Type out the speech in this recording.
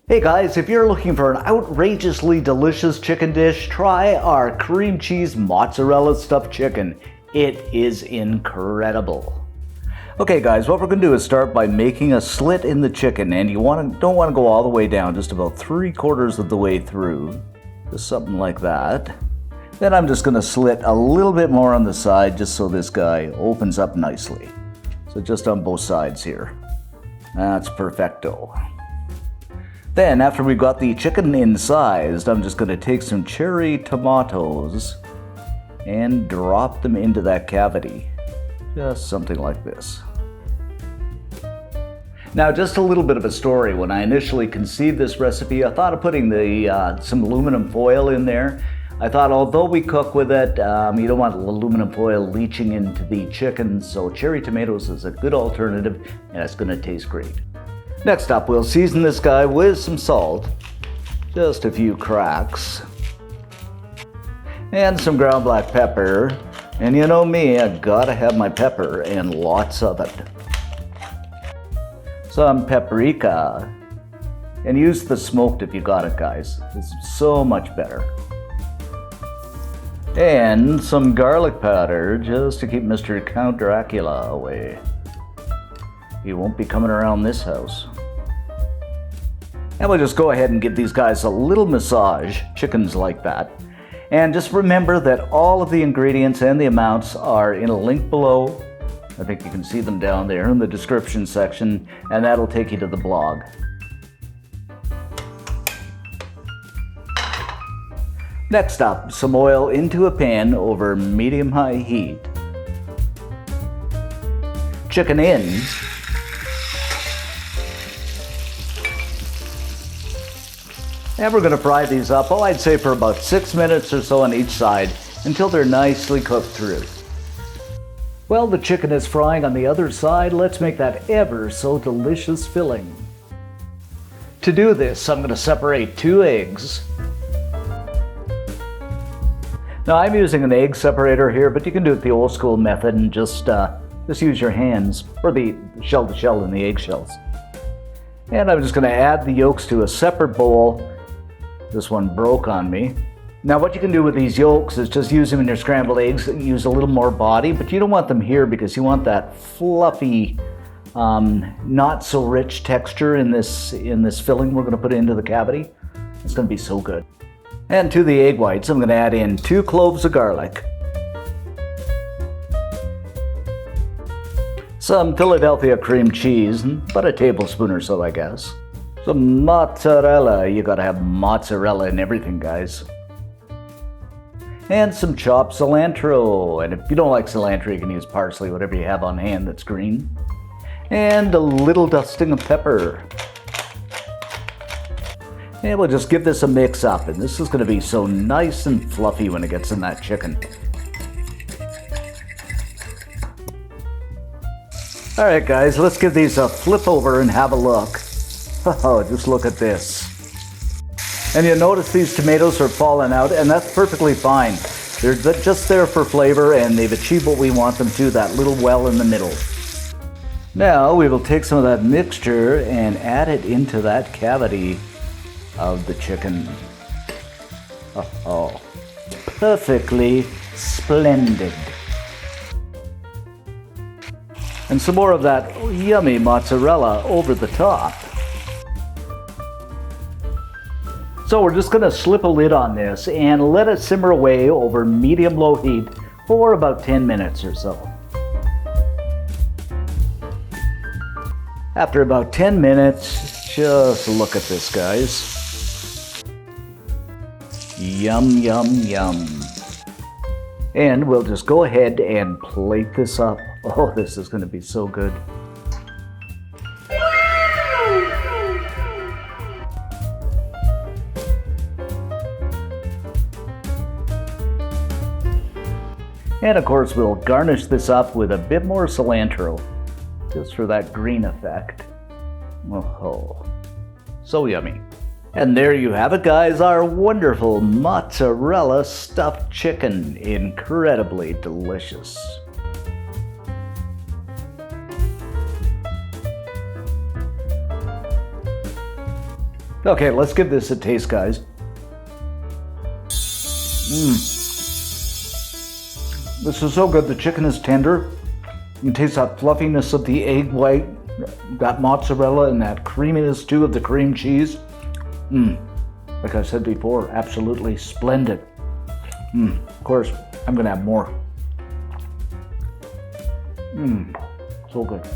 Hey guys, if you're looking for an outrageously delicious chicken dish, try our cream cheese mozzarella stuffed chicken. It is incredible. Okay guys, what we're going to do is start by making a slit in the chicken, and you don't want to go all the way down, just about 3/4 of the way through. Just something like that. Then I'm just going to slit a little bit more on the side just so this guy opens up nicely. So just on both sides here. That's perfecto. Then, after we've got the chicken incised, I'm just going to take some cherry tomatoes and drop them into that cavity. Just something like this. Now, just a little bit of a story. When I initially conceived this recipe, I thought of putting some aluminum foil in there. I thought, although we cook with it, you don't want aluminum foil leaching into the chicken, so cherry tomatoes is a good alternative, and it's going to taste great. Next up, we'll season this guy with some salt, just a few cracks, and some ground black pepper. And you know me, I gotta have my pepper, and lots of it. Some paprika, and use the smoked if you got it, guys. It's so much better. And some garlic powder, just to keep Mr. Count Dracula away. He won't be coming around this house. And we'll just go ahead and give these guys a little massage, chickens like that. And just remember that all of the ingredients and the amounts are in a link below. I think you can see them down there in the description section, and that'll take you to the blog. Next up, some oil into a pan over medium-high heat. Chicken in. And we're going to fry these up, I'd say for about 6 minutes or so on each side until they're nicely cooked through. Well, the chicken is frying on the other side. Let's make that ever so delicious filling. To do this, I'm going to separate 2 eggs. Now I'm using an egg separator here, but you can do it the old school method and just use your hands for the shell to shell and the eggshells. And I'm just going to add the yolks to a separate bowl. This one broke on me. Now what you can do with these yolks is just use them in your scrambled eggs, use a little more body, but you don't want them here because you want that fluffy, not so rich texture in this filling we're going to put into the cavity. It's going to be so good. And to the egg whites, I'm going to add in 2 cloves of garlic, some Philadelphia cream cheese, about a tablespoon or so, I guess. Some mozzarella. You gotta have mozzarella in everything, guys. And some chopped cilantro. And if you don't like cilantro, you can use parsley, whatever you have on hand that's green. And a little dusting of pepper. And we'll just give this a mix up. And this is gonna be so nice and fluffy when it gets in that chicken. All right, guys, let's give these a flip over and have a look. Oh, just look at this. And you notice these tomatoes are falling out, and that's perfectly fine. They're just there for flavor, and they've achieved what we want them to, that little well in the middle. Now we will take some of that mixture and add it into that cavity of the chicken. Oh, perfectly splendid. And some more of that yummy mozzarella over the top. So we're just going to slip a lid on this and let it simmer away over medium-low heat for about 10 minutes or so. After about 10 minutes, just look at this, guys. Yum, yum, yum. And we'll just go ahead and plate this up. Oh, this is going to be so good. And of course, we'll garnish this up with a bit more cilantro, just for that green effect. Oh, so yummy. And there you have it, guys, our wonderful mozzarella stuffed chicken. Incredibly delicious. Okay, let's give this a taste, guys. This is so good. The chicken is tender. You can taste that fluffiness of the egg white, that mozzarella, and that creaminess too of the cream cheese. Like I said before, absolutely splendid. Of course, I'm gonna have more. So good.